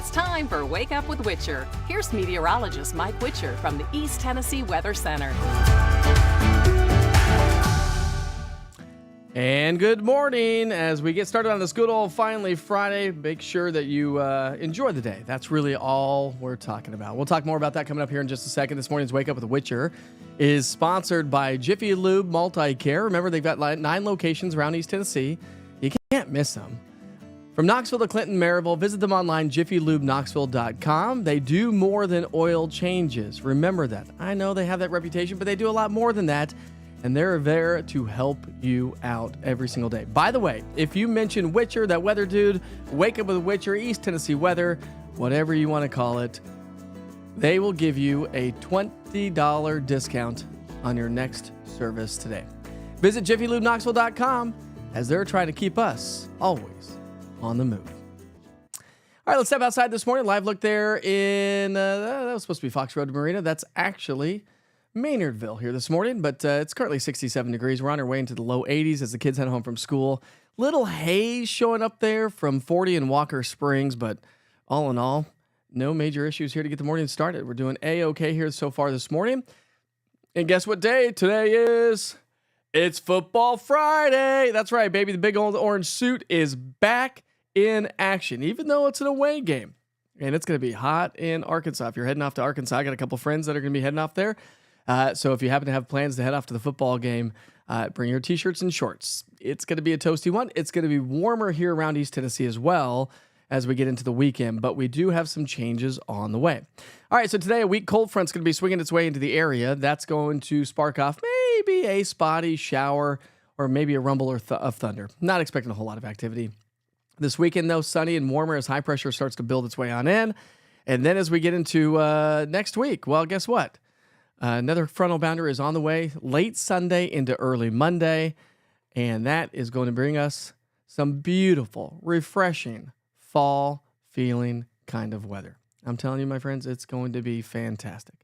It's time for Wake Up with Witcher. Here's meteorologist Mike Witcher from the East Tennessee Weather Center. And good morning. As we get started on this good old finally Friday, make sure that you enjoy the day. That's really all we're talking about. We'll talk more about that coming up here in just a second. This morning's Wake Up with the Witcher is sponsored by Jiffy Lube Multi-Care. Remember, they've got 9 locations around East Tennessee. You can't miss them. From Knoxville to Clinton, Maryville, visit them online, jiffylubeknoxville.com. They do more than oil changes. Remember that. I know they have that reputation, but they do a lot more than that. And they're there to help you out every single day. By the way, if you mention Witcher, that weather dude, Wake Up with Witcher, East Tennessee weather, whatever you want to call it, they will give you a $20 discount on your next service today. Visit jiffylubeknoxville.com as they're trying to keep us always on the move. All right, let's step outside this morning. Live look there in, that was supposed to be Fox Road Marina. That's actually Maynardville here this morning, but it's currently 67 degrees. We're on our way into the low 80s as the kids head home from school. Little haze showing up there from 40 in Walker Springs, but all in all, no major issues here to get the morning started. We're doing A-okay here so far this morning. And guess what day today is? It's Football Friday. That's right, baby. The big old orange suit is back in action, even though it's an away game. And it's going to be hot in Arkansas. If you're heading off to Arkansas, I got a couple friends that are going to be heading off there. So if you happen to have plans to head off to the football game, bring your t-shirts and shorts. It's going to be a toasty one. It's going to be warmer here around East Tennessee as well as we get into the weekend, but we do have some changes on the way. All right, so today a weak cold front's going to be swinging its way into the area. That's going to spark off maybe a spotty shower or maybe a rumble of thunder. Not expecting a whole lot of activity. This weekend, though, sunny and warmer as high pressure starts to build its way on in. And then as we get into next week, well, guess what? Another frontal boundary is on the way late Sunday into early Monday, and that is going to bring us some beautiful, refreshing, fall-feeling kind of weather. I'm telling you, my friends, it's going to be fantastic.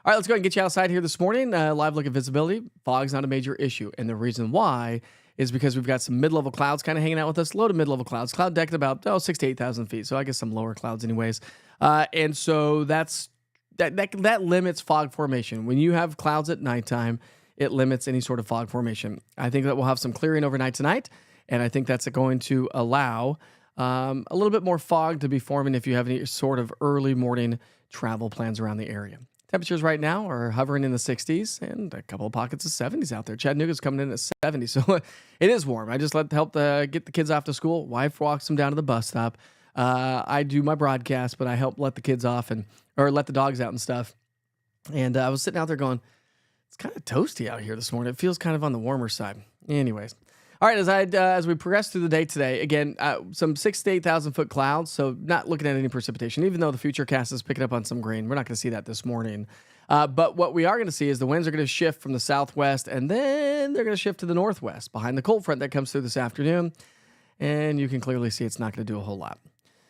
All right, let's go ahead and get you outside here this morning. Live look at visibility. Fog's not a major issue, and the reason why is because we've got some mid-level clouds kind of hanging out with us, low to mid-level clouds. Cloud deck at about 6,000 to 8,000 feet, so I guess some lower clouds anyways. And so that limits fog formation. When you have clouds at nighttime, it limits any sort of fog formation. I think that we'll have some clearing overnight tonight, and I think that's going to allow a little bit more fog to be forming if you have any sort of early morning travel plans around the area. Temperatures right now are hovering in the 60s and a couple of pockets of 70s out there. Chattanooga's coming in at 70, so it is warm. I just help get the kids off to school. Wife walks them down to the bus stop. I do my broadcast, but I help let the kids off or let the dogs out and stuff. And I was sitting out there going, it's kind of toasty out here this morning. It feels kind of on the warmer side. Anyways. All right, as we progress through the day today, again, some 6,000 to 8,000 foot clouds, so not looking at any precipitation, even though the Futurecast is picking up on some green. We're not going to see that this morning. But what we are going to see is the winds are going to shift from the southwest, and then they're going to shift to the northwest behind the cold front that comes through this afternoon. And you can clearly see it's not going to do a whole lot.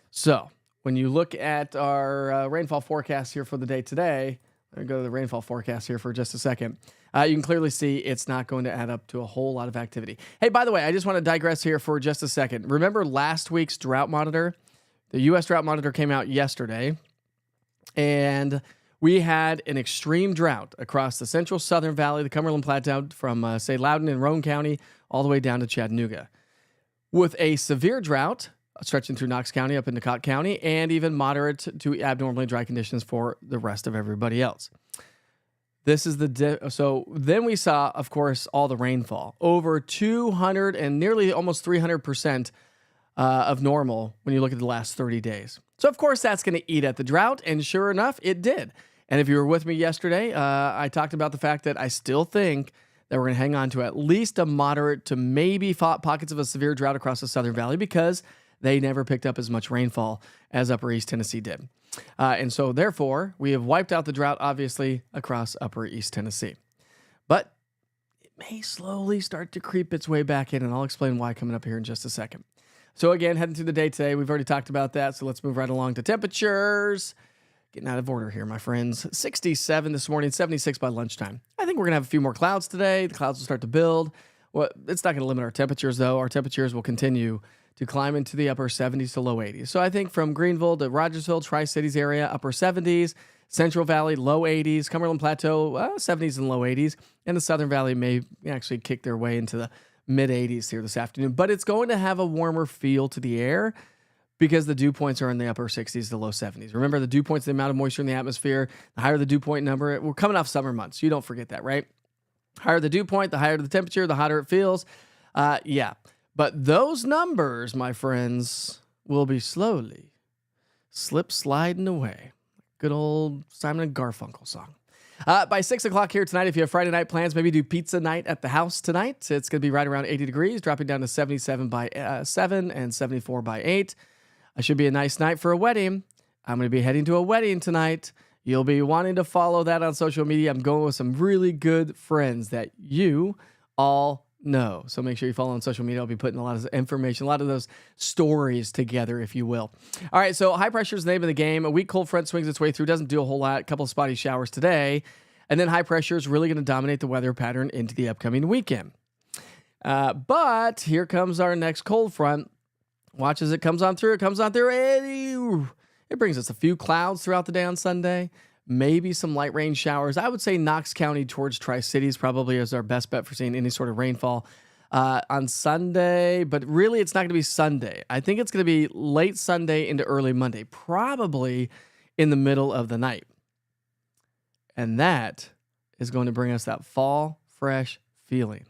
So when you look at our rainfall forecast here for the day today, let me go to the rainfall forecast here for just a second. You can clearly see it's not going to add up to a whole lot of activity. Hey, by the way, I just want to digress here for just a second. Remember last week's drought monitor? The U.S. drought monitor came out yesterday, and we had an extreme drought across the central southern valley, the Cumberland Plateau, from, say, Loudoun and Roane County all the way down to Chattanooga, with a severe drought stretching through Knox County up into Cott County, and even moderate to abnormally dry conditions for the rest of everybody else. This is so then we saw, of course, all the rainfall, over 200 and nearly almost 300% of normal when you look at the last 30 days. So, of course, that's going to eat at the drought, and sure enough, it did. And if you were with me yesterday, I talked about the fact that I still think that we're going to hang on to at least a moderate to maybe pockets of a severe drought across the Southern Valley because they never picked up as much rainfall as Upper East Tennessee did. And so, therefore, we have wiped out the drought, obviously, across Upper East Tennessee. But it may slowly start to creep its way back in, and I'll explain why coming up here in just a second. So, again, heading through the day today, we've already talked about that, so let's move right along to temperatures. Getting out of order here, my friends. 67 this morning, 76 by lunchtime. I think we're going to have a few more clouds today. The clouds will start to build. Well, it's not going to limit our temperatures, though. Our temperatures will continue to climb into the upper 70s to low 80s. So I think from Greenville to Rogersville, Tri-Cities area, upper 70s, Central Valley, low 80s, Cumberland Plateau, 70s and low 80s, and the Southern Valley may actually kick their way into the mid 80s here this afternoon. But it's going to have a warmer feel to the air because the dew points are in the upper 60s to low 70s. Remember, the dew points, the amount of moisture in the atmosphere, the higher the dew point number. We're coming off summer months. You don't forget that, right? Higher the dew point, the higher the temperature, the hotter it feels. Yeah. But those numbers, my friends, will be slowly sliding away. Good old Simon and Garfunkel song. By 6 o'clock here tonight, if you have Friday night plans, maybe do pizza night at the house tonight. It's going to be right around 80 degrees, dropping down to 77 by 7 and 74 by 8. It should be a nice night for a wedding. I'm going to be heading to a wedding tonight. You'll be wanting to follow that on social media. I'm going with some really good friends that you all know. So make sure you follow on social media. I'll be putting a lot of information, a lot of those stories together, if you will. All right, so high pressure is the name of the game. A weak cold front swings its way through. Doesn't do a whole lot. A couple of spotty showers today. And then high pressure is really going to dominate the weather pattern into the upcoming weekend. But here comes our next cold front. Watch as it comes on through. It comes on through. It brings us a few clouds throughout the day on Sunday. Maybe some light rain showers. I would say Knox County towards Tri-Cities probably is our best bet for seeing any sort of rainfall on Sunday. But really, it's not going to be Sunday. I think it's going to be late Sunday into early Monday, probably in the middle of the night. And that is going to bring us that fall, fresh feeling.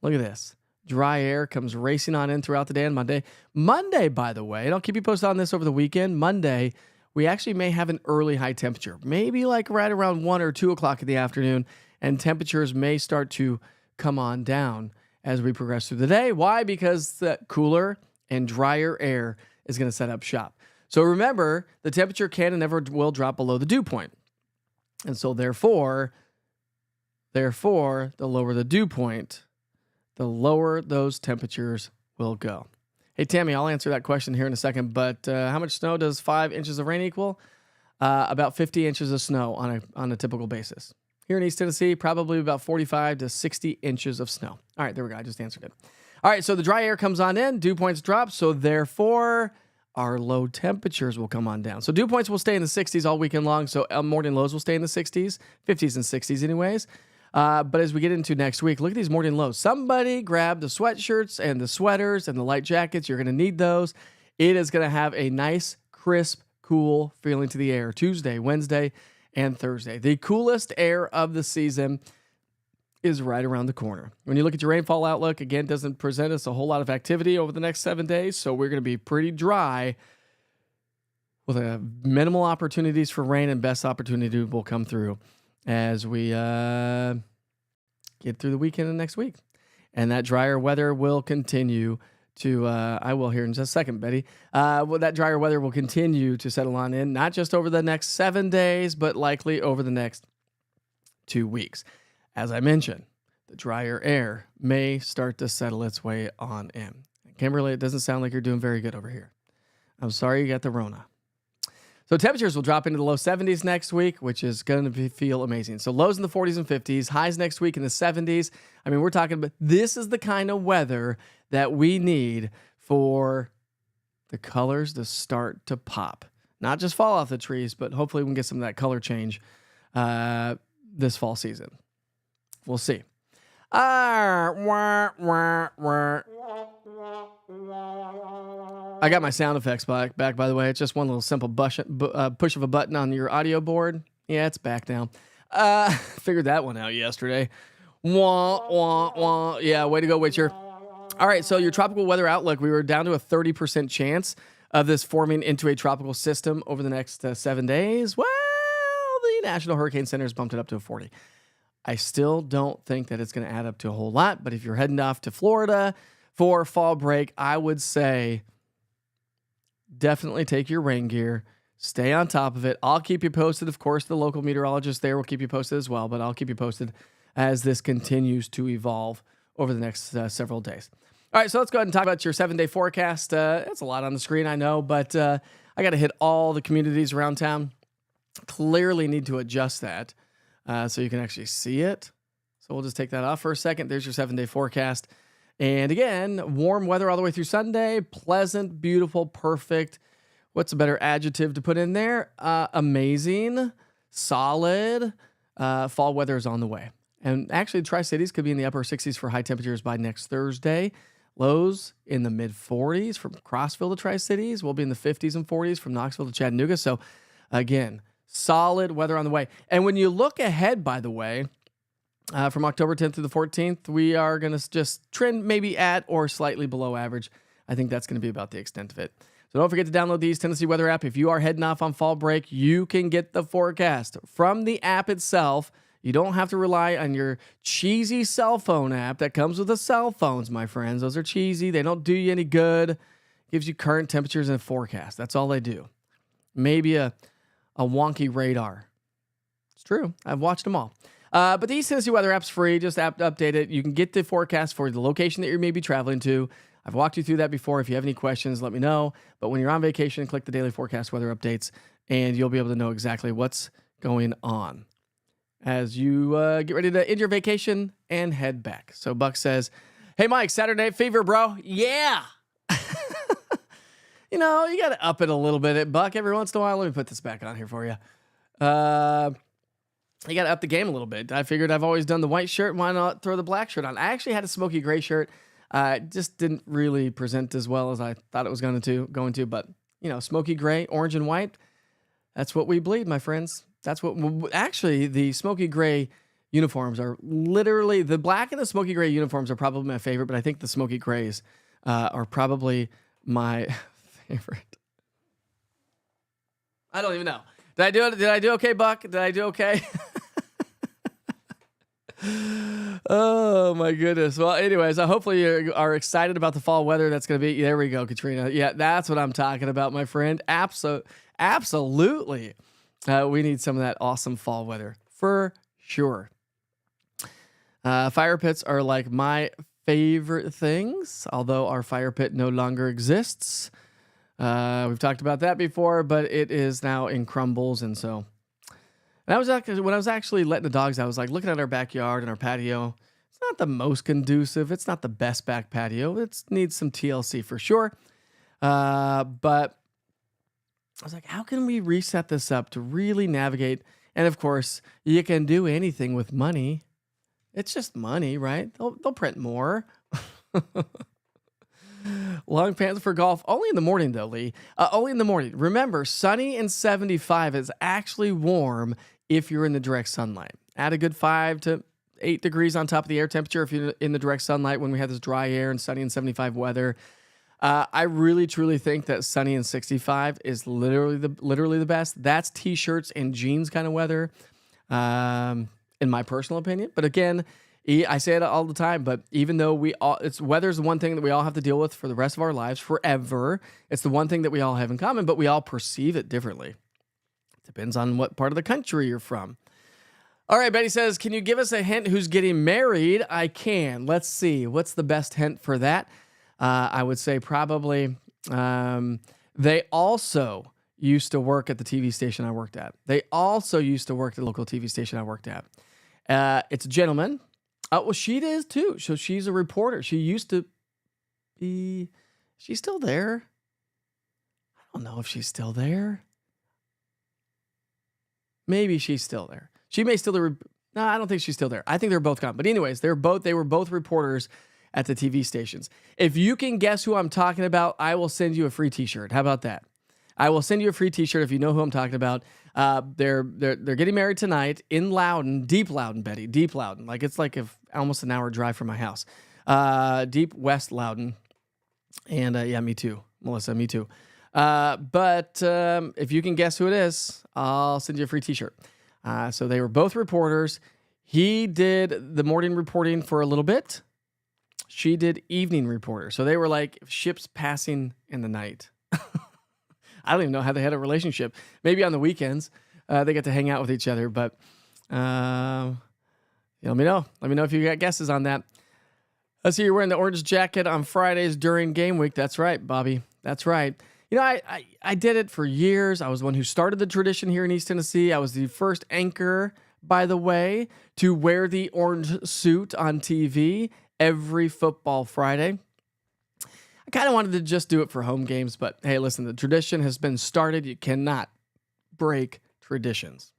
Look at this. Dry air comes racing on in throughout the day on Monday. Monday, by the way, and I'll keep you posted on this over the weekend. Monday, we actually may have an early high temperature, maybe like right around 1 or 2 o'clock in the afternoon, and temperatures may start to come on down as we progress through the day. Why? Because the cooler and drier air is going to set up shop. So remember, the temperature can and never will drop below the dew point. And so therefore, the lower the dew point, the lower those temperatures will go. Hey, Tammy, I'll answer that question here in a second, but how much snow does 5 inches of rain equal? About 50 inches of snow on a typical basis. Here in East Tennessee, probably about 45 to 60 inches of snow. All right, there we go. I just answered it. All right, so the dry air comes on in, dew points drop, so therefore our low temperatures will come on down. So dew points will stay in the 60s all weekend long, so morning lows will stay in the 60s, 50s and 60s anyways. But as we get into next week, look at these morning lows. Somebody grab the sweatshirts and the sweaters and the light jackets. You're going to need those. It is going to have a nice, crisp, cool feeling to the air Tuesday, Wednesday, and Thursday. The coolest air of the season is right around the corner. When you look at your rainfall outlook, again, doesn't present us a whole lot of activity over the next 7 days, so we're going to be pretty dry with minimal opportunities for rain, and best opportunity will come through as we get through the weekend and next week. And that drier weather will continue to, I will here in just a second, Betty. That drier weather will continue to settle on in, not just over the next 7 days, but likely over the next 2 weeks. As I mentioned, the drier air may start to settle its way on in. Kimberly, it doesn't sound like you're doing very good over here. I'm sorry you got the Rona. So temperatures will drop into the low 70s next week, which is going to feel amazing. So lows in the 40s and 50s, highs next week in the 70s. I mean, we're talking about this is the kind of weather that we need for the colors to start to pop. Not just fall off the trees, but hopefully we can get some of that color change this fall season. We'll see. I got my sound effects back, by the way. It's just one little simple push of a button on your audio board. Yeah, it's back now. Figured that one out yesterday. Wah, wah, wah. Yeah, way to go, Witcher. All right, so your tropical weather outlook, we were down to a 30% chance of this forming into a tropical system over the next 7 days. Well, the National Hurricane Center has bumped it up to a 40. I still don't think that it's going to add up to a whole lot, but if you're heading off to Florida for fall break, I would say definitely take your rain gear, stay on top of it. I'll keep you posted. Of course, the local meteorologist there will keep you posted as well, but I'll keep you posted as this continues to evolve over the next several days. All right, so let's go ahead and talk about your 7-day forecast. It's a lot on the screen, I know, but I got to hit all the communities around town. Clearly need to adjust that so you can actually see it. So we'll just take that off for a second. There's your 7-day forecast. And again, warm weather all the way through Sunday. Pleasant, beautiful, perfect. What's a better adjective to put in there? Amazing, solid. Fall weather is on the way. And actually, Tri-Cities could be in the upper 60s for high temperatures by next Thursday. Lows in the mid 40s from Crossville to Tri-Cities. We'll be in the 50s and 40s from Knoxville to Chattanooga. So again, solid weather on the way. And when you look ahead, by the way, from October 10th through the 14th, we are going to just trend maybe at or slightly below average. I think that's going to be about the extent of it. So don't forget to download the East Tennessee Weather app. If you are heading off on fall break, you can get the forecast from the app itself. You don't have to rely on your cheesy cell phone app that comes with the cell phones, my friends. Those are cheesy. They don't do you any good. Gives you current temperatures and a forecast. That's all they do. Maybe a wonky radar. It's true. I've watched them all. But the East Tennessee Weather app's free. Just update it. You can get the forecast for the location that you may be traveling to. I've walked you through that before. If you have any questions, let me know. But when you're on vacation, click the daily forecast weather updates, and you'll be able to know exactly what's going on as you get ready to end your vacation and head back. So Buck says, hey, Mike, Saturday Night Fever, bro. Yeah. You know, you got to up it a little bit at Buck every once in a while. Let me put this back on here for you. You got to up the game a little bit. I figured I've always done the white shirt. Why not throw the black shirt on? I actually had a smoky gray shirt. It just didn't really present as well as I thought it was going to. But, you know, smoky gray, orange, and white, that's what we bleed, my friends. That's what actually the smoky gray uniforms are literally the black and the smoky gray uniforms are probably my favorite, but I think the smoky grays are probably my favorite. I don't even know. Did I do it? Did I do okay, Buck? Did I do okay? Oh my goodness. Well, anyways, hopefully you are excited about the fall weather that's going to be. There we go, Katrina. Yeah, that's what I'm talking about, my friend. Absolutely. We need some of that awesome fall weather for sure. Fire pits are like my favorite things, although our fire pit no longer exists. We've talked about that before, but it is now in crumbles. And so when I was actually letting the dogs out, I was like looking at our backyard and our patio. It's not the most conducive. It's not the best back patio. It needs some TLC for sure. But I was like, how can we reset this up to really navigate? And of course, you can do anything with money. It's just money, right? They'll print more. Long pants for golf. Only in the morning, though, Lee. Only in the morning. Remember, sunny and 75 is actually warm if you're in the direct sunlight. Add a good 5 to 8 degrees on top of the air temperature if you're in the direct sunlight when we have this dry air and sunny and 75 weather. I really, truly think that sunny and 65 is literally the best. That's t-shirts and jeans kind of weather, in my personal opinion. But again, I say it all the time, but even though weather's the one thing that we all have to deal with for the rest of our lives forever. It's the one thing that we all have in common, but we all perceive it differently. It depends on what part of the country you're from. All right, Betty says, can you give us a hint who's getting married? I can. Let's see. What's the best hint for that? I would say probably they also used to work at the TV station I worked at. They also used to work at the local TV station I worked at. It's a gentleman. Well, she is too. So she's a reporter. She used to be. She's still there. I don't know if she's still there. Maybe she's still there. She may still. No, I don't think she's still there. I think they're both gone. But anyways, they were both reporters at the TV stations. If you can guess who I'm talking about, I will send you a free T-shirt. How about that? I will send you a free T-shirt if you know who I'm talking about. They're getting married tonight in Loudon, deep Loudon, Betty, deep Loudon. Like it's like almost an hour drive from my house. Deep West Loudon, and yeah, me too, Melissa, me too. But if you can guess who it is, I'll send you a free T-shirt. So they were both reporters. He did the morning reporting for a little bit. She did evening reporter. So they were like ships passing in the night. I don't even know how they had a relationship. Maybe on the weekends they get to hang out with each other. But let me know. Let me know if you got guesses on that. I see you're wearing the orange jacket on Fridays during game week. That's right, Bobby. That's right. You know, I did it for years. I was the one who started the tradition here in East Tennessee. I was the first anchor, by the way, to wear the orange suit on TV every football Friday. I kind of wanted to just do it for home games, but hey, listen, the tradition has been started. You cannot break traditions.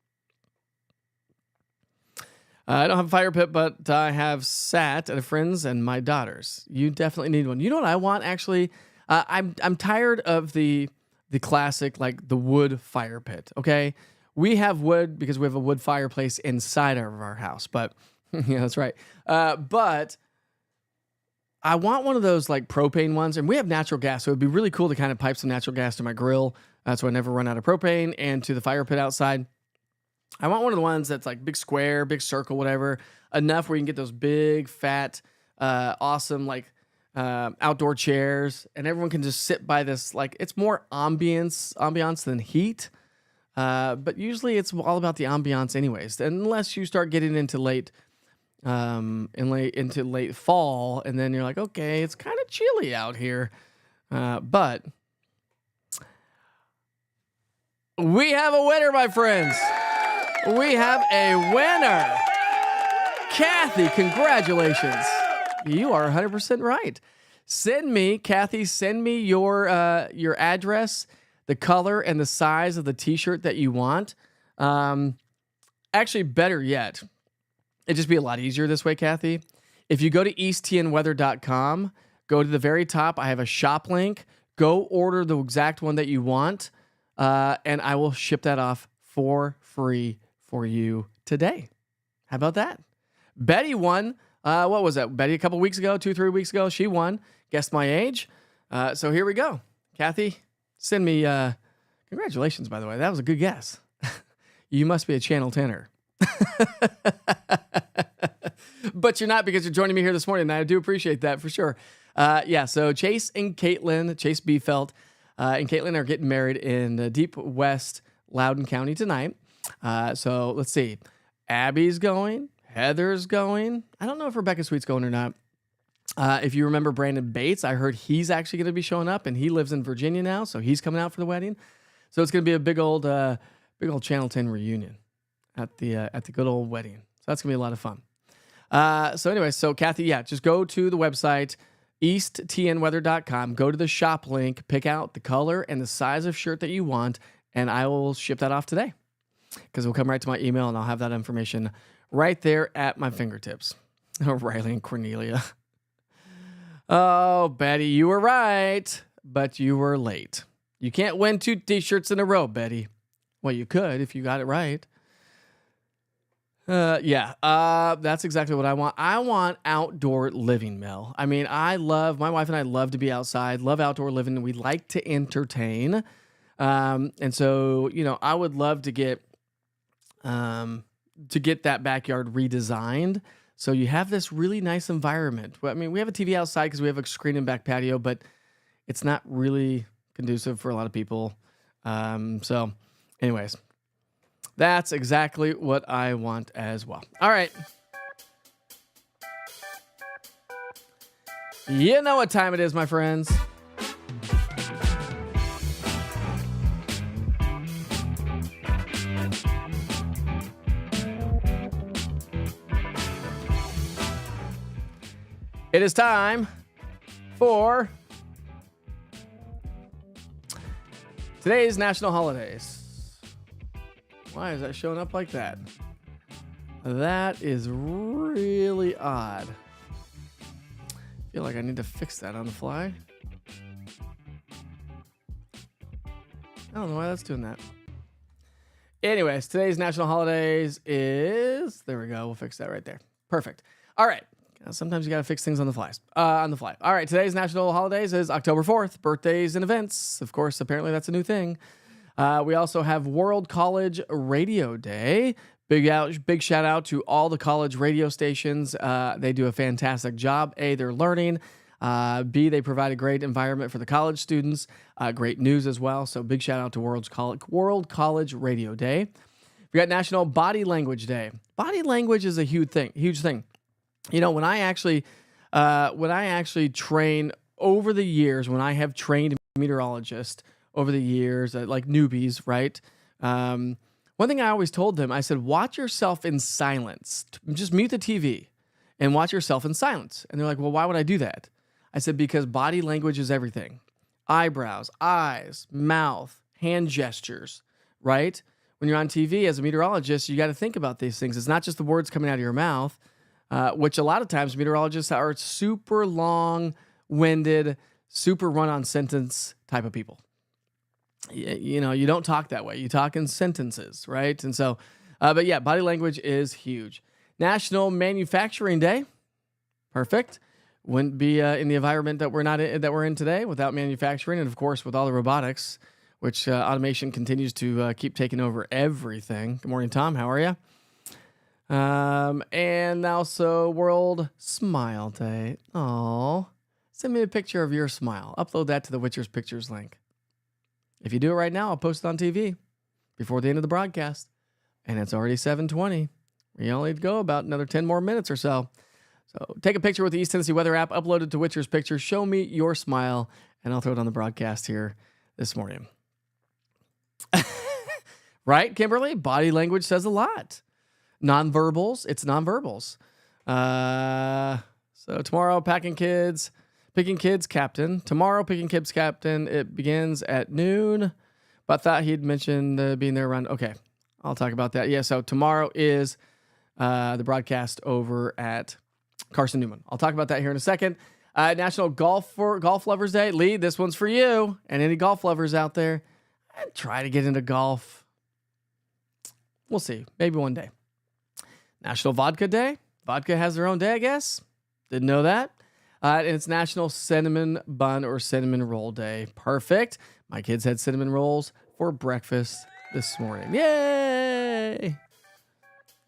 I don't have a fire pit, but I have sat at a friend's and my daughter's. You definitely need one. You know what I want, actually? I'm tired of the classic, like the wood fire pit, okay? We have wood because we have a wood fireplace inside of our house, but yeah, that's right. But I want one of those like propane ones, and we have natural gas, so it'd be really cool to kind of pipe some natural gas to my grill, so I never run out of propane, and to the fire pit outside. I want one of the ones that's like big square, big circle, whatever, enough where you can get those big, fat, awesome, like outdoor chairs, and everyone can just sit by this. Like, it's more ambiance than heat. But usually it's all about the ambiance anyways, unless you start getting into late fall, and then you're like, okay, it's kind of chilly out here. But we have a winner, my friends. We have a winner. Kathy, congratulations. You are 100% right. Kathy, send me your address, the color, and the size of the t-shirt that you want. Actually, better yet, it'd just be a lot easier this way, Kathy. If you go to easttnweather.com, go to the very top, I have a shop link. Go order the exact one that you want, and I will ship that off for free for you today. How about that? Betty won. What was that? Betty, a couple weeks ago, 2-3 weeks ago, she won. Guessed my age. So here we go. Kathy, send me, congratulations, by the way. That was a good guess. You must be a Channel 10er. But you're not, because you're joining me here this morning, and I do appreciate that for sure. So Chase Beefelt, and Caitlin are getting married in deep West Loudoun County tonight. So let's see. Abby's going. Heather's going. I don't know if Rebecca Sweet's going or not. If you remember Brandon Bates, I heard he's actually going to be showing up, and he lives in Virginia now, so he's coming out for the wedding. So it's going to be a big old Channel 10 reunion at the good old wedding. So that's going to be a lot of fun. So Kathy, just go to the website, easttnweather.com, go to the shop link, pick out the color and the size of shirt that you want, and I will ship that off today, because it'll come right to my email, and I'll have that information right there at my fingertips. Oh, Riley and Cornelia. Oh, Betty, you were right, but you were late. You can't win 2 t-shirts in a row, Betty. Well, you could if you got it right. That's exactly what I want. I want outdoor living, Mel. I mean, my wife and I love to be outside, love outdoor living, and we like to entertain. And so, I would love to get that backyard redesigned, so you have this really nice environment. I mean, we have a TV outside because we have a screen and back patio, but it's not really conducive for a lot of people. So anyways, that's exactly what I want as well. All right. You know what time it is, my friends. It is time for today's national holidays. Why is that showing up like that? That is really odd. I feel like I need to fix that on the fly. I don't know why that's doing that. Anyways, today's national holidays is... There we go. We'll fix that right there. Perfect. All right. Sometimes you got to fix things on the fly. All right, today's national holidays is October 4th, birthdays and events. Of course, apparently that's a new thing. We also have World College Radio Day. Big shout out to all the college radio stations. They do a fantastic job. A, they're learning. B, they provide a great environment for the college students. Great news as well. So big shout out to World College Radio Day. We got National Body Language Day. Body language is a huge thing. When I actually train over the years, when I have trained meteorologists over the years, like newbies, right? One thing I always told them, I said, watch yourself in silence. Just mute the TV and watch yourself in silence. And they're like, well, why would I do that? I said, because body language is everything. Eyebrows, eyes, mouth, hand gestures, right? When you're on TV as a meteorologist, you got to think about these things. It's not just the words coming out of your mouth, which a lot of times meteorologists are super long-winded, super run-on sentence type of people. You know, you don't talk that way. You talk in sentences, right? And so, but yeah, body language is huge. National Manufacturing Day. Perfect. Wouldn't be in the environment that we're in today without manufacturing, and of course with all the robotics, which automation continues to keep taking over everything. Good morning, Tom. How are you? And also World Smile Day. Oh, send me a picture of your smile. Upload that to the Witcher's Pictures link. If you do it right now, I'll post it on TV before the end of the broadcast. And it's already 7:20. We only go about another 10 more minutes or so. So take a picture with the East Tennessee Weather app, upload it to Witcher's Pictures, show me your smile, and I'll throw it on the broadcast here this morning. Right, Kimberly? Body language says a lot. Nonverbals, it's nonverbals. So tomorrow, Picking Kids Captain. Tomorrow, Picking Kids Captain. It begins at noon. But I thought he'd mentioned being there around. Okay, I'll talk about that. Yeah, so tomorrow is the broadcast over at Carson Newman. I'll talk about that here in a second. National Golf Lovers Day. Lee, this one's for you and any golf lovers out there. I'd try to get into golf. We'll see. Maybe one day. National Vodka Day. Vodka has their own day, I guess. Didn't know that. And it's National Cinnamon Bun or Cinnamon Roll Day. Perfect. My kids had cinnamon rolls for breakfast this morning. Yay!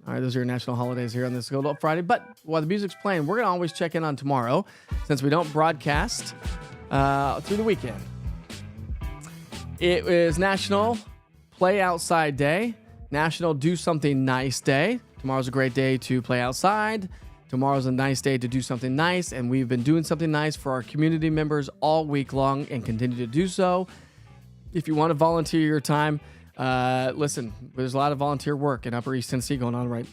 All right, those are your national holidays here on this Good Old Friday. But while the music's playing, we're going to always check in on tomorrow since we don't broadcast through the weekend. It is National Play Outside Day, National Do Something Nice Day. Tomorrow's a great day to play outside. Tomorrow's a nice day to do something nice, and we've been doing something nice for our community members all week long and continue to do so. If you want to volunteer your time, listen, there's a lot of volunteer work in Upper East Tennessee going on right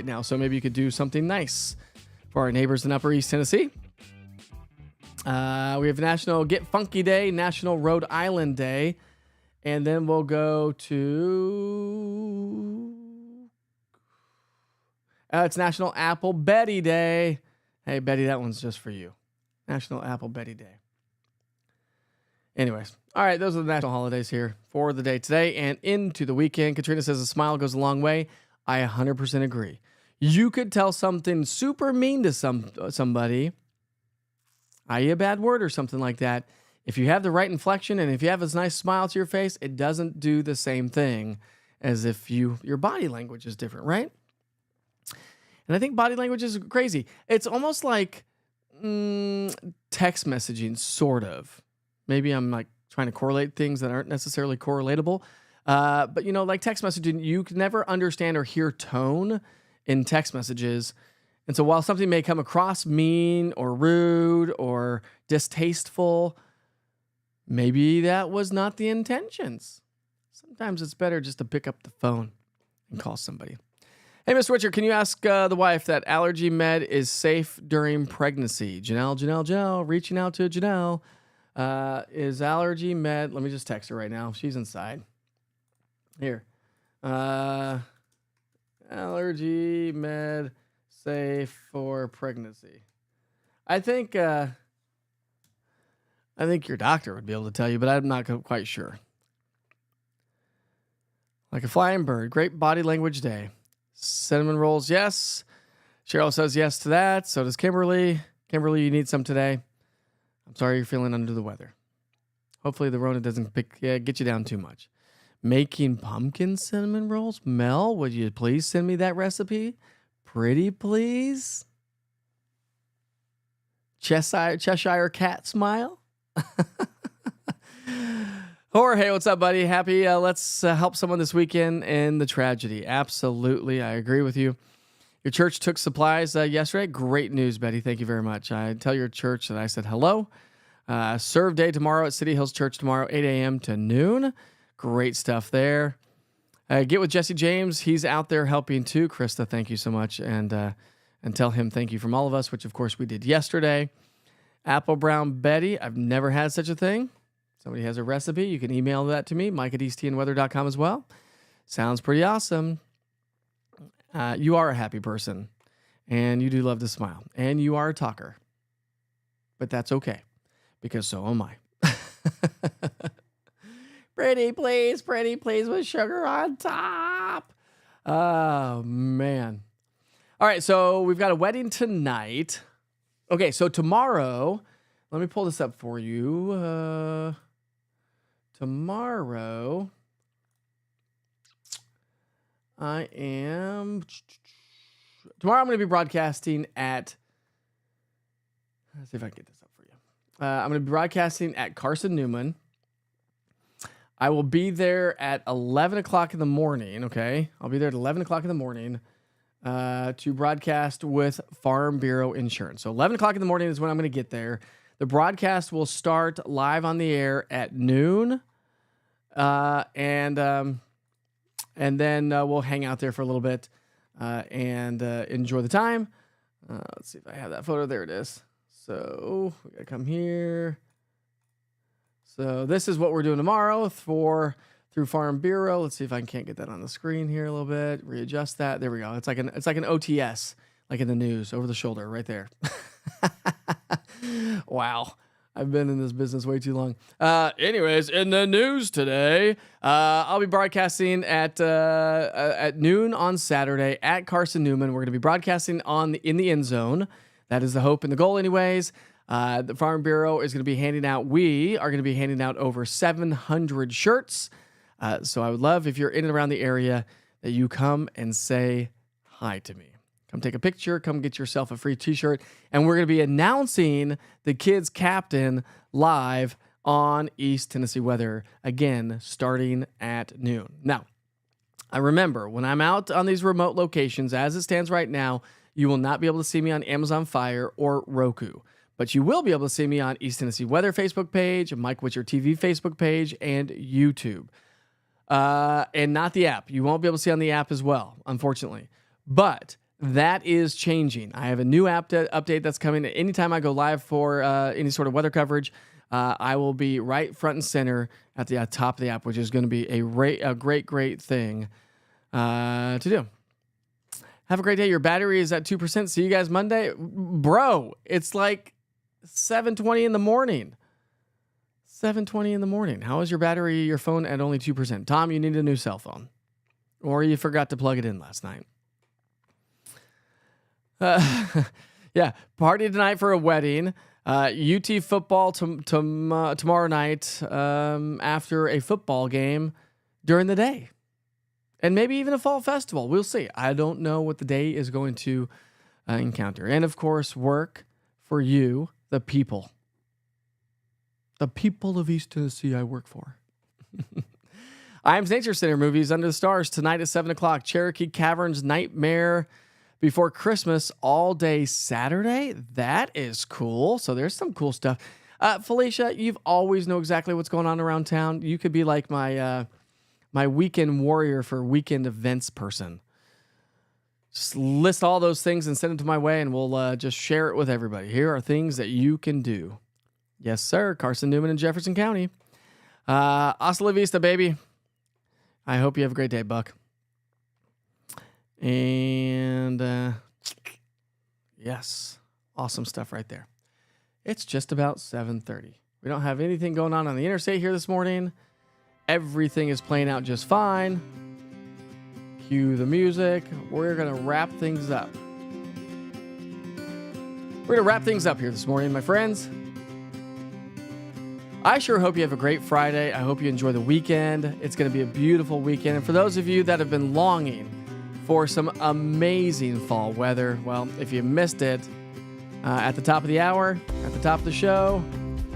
now. So maybe you could do something nice for our neighbors in Upper East Tennessee. We have National Get Funky Day, National Rhode Island Day, and then we'll go to... it's National Apple Betty Day. Hey, Betty, that one's just for you. National Apple Betty Day. Anyways, all right, those are the national holidays here for the day today and into the weekend. Katrina says a smile goes a long way. I 100% agree. You could tell something super mean to somebody, i.e. a bad word or something like that. If you have the right inflection and if you have a nice smile to your face, it doesn't do the same thing as if your body language is different, right? And I think body language is crazy. It's almost like text messaging, sort of. Maybe I'm like trying to correlate things that aren't necessarily correlatable. But, like text messaging, you can never understand or hear tone in text messages. And so while something may come across mean or rude or distasteful, maybe that was not the intentions. Sometimes it's better just to pick up the phone and call somebody. Hey, Mr. Richard, can you ask the wife that allergy med is safe during pregnancy? Janelle, reaching out to Janelle. Is allergy med, let me just text her right now. She's inside. Here. Allergy med safe for pregnancy. I think your doctor would be able to tell you, but I'm not quite sure. Like a flying bird. Great body language day. Cinnamon rolls, yes. Cheryl says yes to that. So does Kimberly. Kimberly, you need some today. I'm sorry you're feeling under the weather. Hopefully the Rona doesn't get you down too much. Making pumpkin cinnamon rolls. Mel, would you please send me that recipe? Pretty please. Cheshire cat smile. Jorge, what's up, buddy? Happy. Let's help someone this weekend in the tragedy. Absolutely. I agree with you. Your church took supplies yesterday. Great news, Betty. Thank you very much. I tell your church that I said hello. Serve day tomorrow at City Hills Church tomorrow, 8 a.m. to noon. Great stuff there. Get with Jesse James. He's out there helping too. Krista, thank you so much. And and tell him thank you from all of us, which of course we did yesterday. Apple Brown Betty, I've never had such a thing. Somebody has a recipe, you can email that to me, mike@eastnweather.com as well. Sounds pretty awesome. You are a happy person, and you do love to smile, and you are a talker. But that's okay, because so am I. Pretty please with sugar on top. Oh, man. All right, so we've got a wedding tonight. Okay, so tomorrow, let me pull this up for you. Tomorrow, I'm going to be broadcasting at, let's see if I can get this up for you. I'm going to be broadcasting at Carson Newman. I will be there at 11 o'clock in the morning, okay? I'll be there at 11 o'clock in the morning to broadcast with Farm Bureau Insurance. So 11 o'clock in the morning is when I'm going to get there. The broadcast will start live on the air at noon, and then we'll hang out there for a little bit and enjoy the time. Let's see if I have that photo. There it is. So we got to come here. So this is what we're doing tomorrow through Farm Bureau. Let's see if I can't get that on the screen here a little bit. Readjust that. There we go. It's like an OTS, like in the news, over the shoulder, right there. Wow. I've been in this business way too long. Anyways, in the news today, I'll be broadcasting at noon on Saturday at Carson Newman. We're going to be broadcasting in the end zone. That is the hope and the goal, anyways. The Farm Bureau is going to be we are going to be handing out over 700 shirts. So I would love, if you're in and around the area, that you come and say hi to me. Come take a picture, come get yourself a free t-shirt. And we're going to be announcing the kids' captain live on East Tennessee Weather, again, starting at noon. Now, I remember, when I'm out on these remote locations, as it stands right now, you will not be able to see me on Amazon Fire or Roku. But you will be able to see me on East Tennessee Weather Facebook page, Mike Witcher TV Facebook page, and YouTube. And not the app. You won't be able to see on the app as well, unfortunately. But that is changing. I have a new app update that's coming. Anytime I go live for any sort of weather coverage, I will be right front and center at the top of the app, which is going to be a great thing to do. Have a great day. Your battery is at 2%. See you guys Monday. Bro, it's like 7:20 in the morning. 7:20 in the morning. How is your battery, your phone at only 2%? Tom, you need a new cell phone. Or you forgot to plug it in last night. Yeah, party tonight for a wedding. UT football tomorrow night after a football game during the day. And maybe even a fall festival. We'll see. I don't know what the day is going to encounter. And, of course, work for you, the people. The people of East Tennessee I work for. Iams Nature Center movies Under the Stars tonight at 7 o'clock. Cherokee Caverns Nightmare Before Christmas all day Saturday. That is cool. So there's some cool stuff. Felicia, you've always know exactly what's going on around town. You could be like my weekend warrior for weekend events person. Just list all those things and send it to my way, and we'll just share it with everybody. Here are things that you can do. Yes, sir. Carson Newman in Jefferson County. Hasta la vista, baby. I hope you have a great day, Buck. And yes, awesome stuff right there. It's just about 7:30. We don't have anything going on the interstate here this morning. Everything is playing out just fine. Cue the music. We're going to wrap things up. We're going to wrap things up here this morning, my friends. I sure hope you have a great Friday. I hope you enjoy the weekend. It's going to be a beautiful weekend. And for those of you that have been longing for some amazing fall weather, well, if you missed it at the top of the hour, at the top of the show,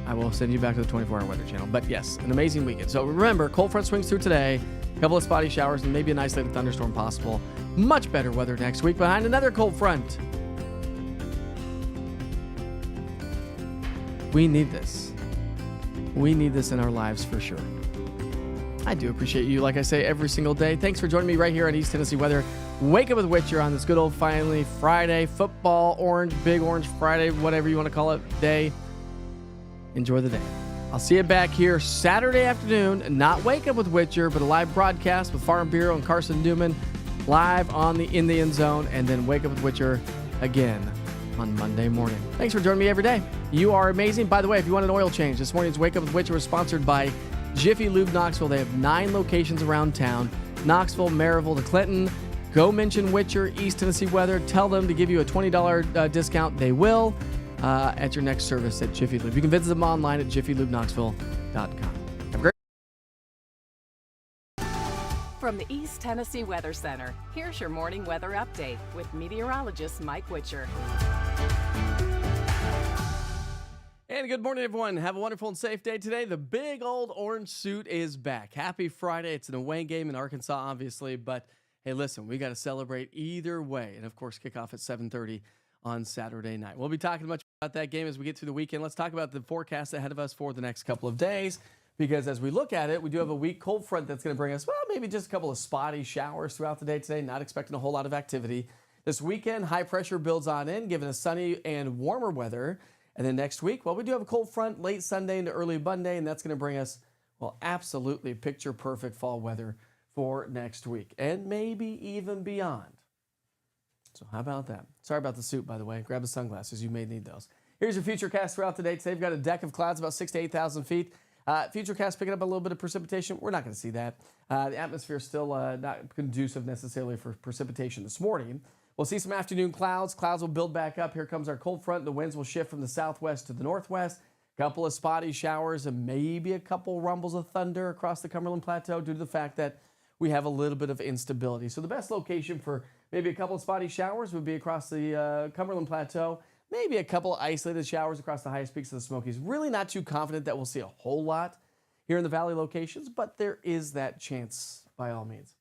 I will send you back to the 24-hour weather channel. But yes, an amazing weekend. So remember, cold front swings through today, a couple of spotty showers, and maybe an isolated thunderstorm possible. Much better weather next week behind another cold front. We need this. We need this in our lives for sure. I do appreciate you, like I say, every single day. Thanks for joining me right here on East Tennessee Weather. Wake up with Witcher on this good old finally Friday, football, orange, big orange Friday, whatever you want to call it, day. Enjoy the day. I'll see you back here Saturday afternoon, not Wake Up with Witcher, but a live broadcast with Farm Bureau and Carson Newman live on the In the End Zone, and then Wake Up with Witcher again on Monday morning. Thanks for joining me every day. You are amazing. By the way, if you want an oil change, this morning's Wake Up with Witcher was sponsored by Jiffy Lube Knoxville. They have 9 locations around town: Knoxville, Maryville, to Clinton. Go mention Witcher, East Tennessee Weather. Tell them to give you a $20 discount. They will at your next service at Jiffy Lube. You can visit them online at jiffylubeknoxville.com. Have a great From the East Tennessee Weather Center, here's your morning weather update with meteorologist Mike Witcher. And good morning, everyone. Have a wonderful and safe day today. The big old orange suit is back. Happy Friday. It's an away game in Arkansas, obviously, but hey, listen, we got to celebrate either way. And, of course, kick off at 7:30 on Saturday night. We'll be talking much about that game as we get through the weekend. Let's talk about the forecast ahead of us for the next couple of days, because as we look at it, we do have a weak cold front that's going to bring us, well, maybe just a couple of spotty showers throughout the day today. Not expecting a whole lot of activity. This weekend, high pressure builds on in, giving us sunny and warmer weather. And then next week, well, we do have a cold front late Sunday into early Monday, and that's going to bring us, well, absolutely picture-perfect fall weather for next week, and maybe even beyond. So how about that? Sorry about the suit, by the way. Grab the sunglasses. You may need those. Here's your futurecast throughout the day. Today, we've got a deck of clouds about 6,000 to 8,000 feet. Futurecast picking up a little bit of precipitation. We're not going to see that. The atmosphere is still not conducive necessarily for precipitation this morning. We'll see some afternoon clouds. Clouds will build back up. Here comes our cold front. The winds will shift from the southwest to the northwest. A couple of spotty showers and maybe a couple rumbles of thunder across the Cumberland Plateau due to the fact that we have a little bit of instability. So the best location for maybe a couple of spotty showers would be across the Cumberland Plateau. Maybe a couple isolated showers across the highest peaks of the Smokies. Really not too confident that we'll see a whole lot here in the valley locations, but there is that chance by all means.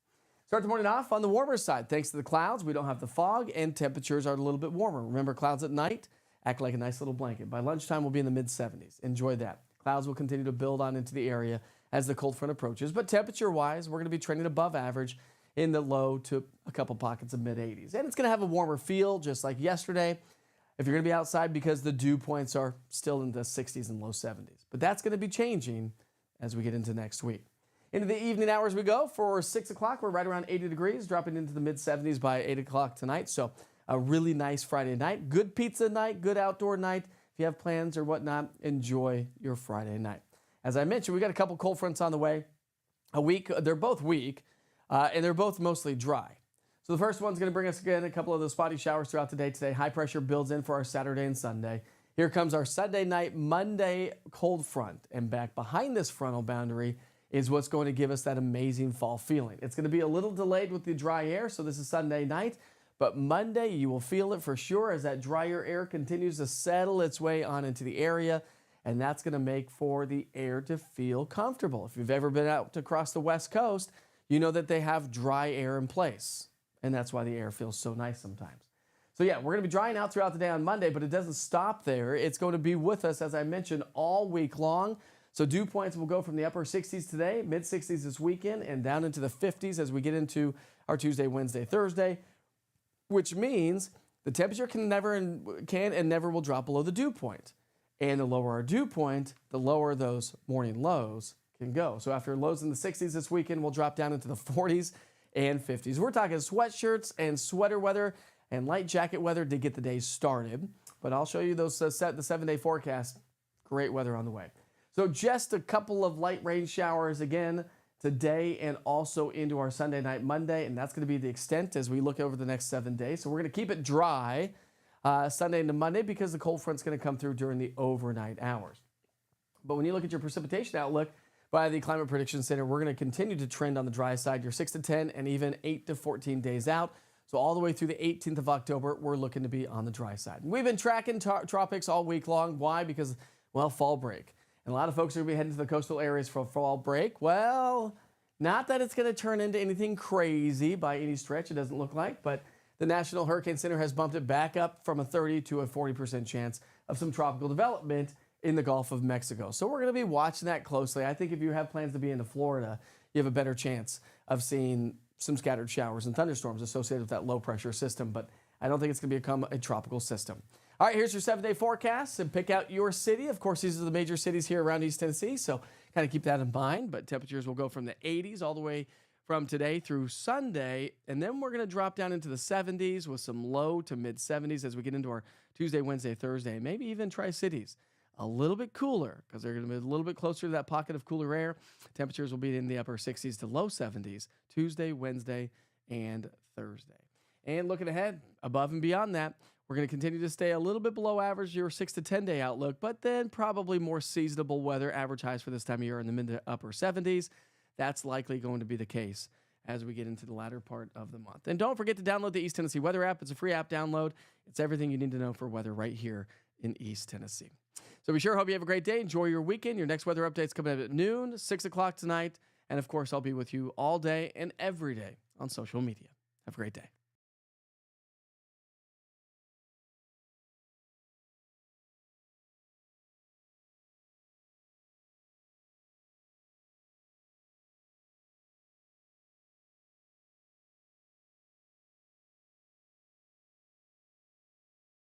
Start the morning off on the warmer side. Thanks to the clouds, we don't have the fog, and temperatures are a little bit warmer. Remember, clouds at night act like a nice little blanket. By lunchtime, we'll be in the mid-70s. Enjoy that. Clouds will continue to build on into the area as the cold front approaches, but temperature-wise, we're going to be trending above average in the low to a couple pockets of mid-80s. And it's going to have a warmer feel, just like yesterday, if you're going to be outside, because the dew points are still in the 60s and low 70s. But that's going to be changing as we get into next week. Into the evening hours we go. For 6 o'clock, we're right around 80 degrees, dropping into the mid-70s by 8 o'clock tonight. So a really nice Friday night. Good pizza night, good outdoor night. If you have plans or whatnot, enjoy your Friday night. As I mentioned, we got a couple cold fronts on the way. They're both weak, and they're both mostly dry. So the first one's going to bring us, again, a couple of those spotty showers throughout the day today. High pressure builds in for our Saturday and Sunday. Here comes our Sunday night, Monday cold front. And back behind this frontal boundary is what's going to give us that amazing fall feeling. It's going to be a little delayed with the dry air, so this is Sunday night. But Monday, you will feel it for sure as that drier air continues to settle its way on into the area. And that's going to make for the air to feel comfortable. If you've ever been out across the West Coast, you know that they have dry air in place. And that's why the air feels so nice sometimes. So yeah, we're going to be drying out throughout the day on Monday, but it doesn't stop there. It's going to be with us, as I mentioned, all week long. So dew points will go from the upper 60s today, mid-60s this weekend, and down into the 50s as we get into our Tuesday, Wednesday, Thursday, which means the temperature can and never will drop below the dew point. And the lower our dew point, the lower those morning lows can go. So after lows in the 60s this weekend, we'll drop down into the 40s and 50s. We're talking sweatshirts and sweater weather and light jacket weather to get the day started. But I'll show you those the 7-day forecast. Great weather on the way. So just a couple of light rain showers again today and also into our Sunday night, Monday. And that's going to be the extent as we look over the next 7 days. So we're going to keep it dry Sunday into Monday because the cold front's going to come through during the overnight hours. But when you look at your precipitation outlook by the Climate Prediction Center, we're going to continue to trend on the dry side. You're 6 to 10 and even 8 to 14 days out. So all the way through the 18th of October, we're looking to be on the dry side. We've been tracking tropics all week long. Why? Because, well, fall break. And a lot of folks are going to be heading to the coastal areas for fall break. Well, not that it's going to turn into anything crazy by any stretch. It doesn't look like. But the National Hurricane Center has bumped it back up from a 30 to a 40% chance of some tropical development in the Gulf of Mexico. So we're going to be watching that closely. I think if you have plans to be into Florida, you have a better chance of seeing some scattered showers and thunderstorms associated with that low pressure system, but I don't think it's going to become a tropical system. All right, here's your 7-day forecast and pick out your city. Of course, these are the major cities here around East Tennessee, so kind of keep that in mind, but temperatures will go from the 80s all the way from today through Sunday, and then we're going to drop down into the 70s with some low to mid 70s as we get into our Tuesday, Wednesday, Thursday, and maybe even Tri-Cities. A little bit cooler because they're going to be a little bit closer to that pocket of cooler air. Temperatures will be in the upper 60s to low 70s Tuesday, Wednesday, and Thursday. And looking ahead, above and beyond that, we're going to continue to stay a little bit below average, your 6 to 10 day outlook, but then probably more seasonable weather. Average highs for this time of year in the mid to upper 70s. That's likely going to be the case as we get into the latter part of the month. And don't forget to download the East Tennessee Weather app. It's a free app download. It's everything you need to know for weather right here in East Tennessee. So we sure hope you have a great day. Enjoy your weekend. Your next weather update's coming up at noon, 6 o'clock tonight. And of course, I'll be with you all day and every day on social media. Have a great day.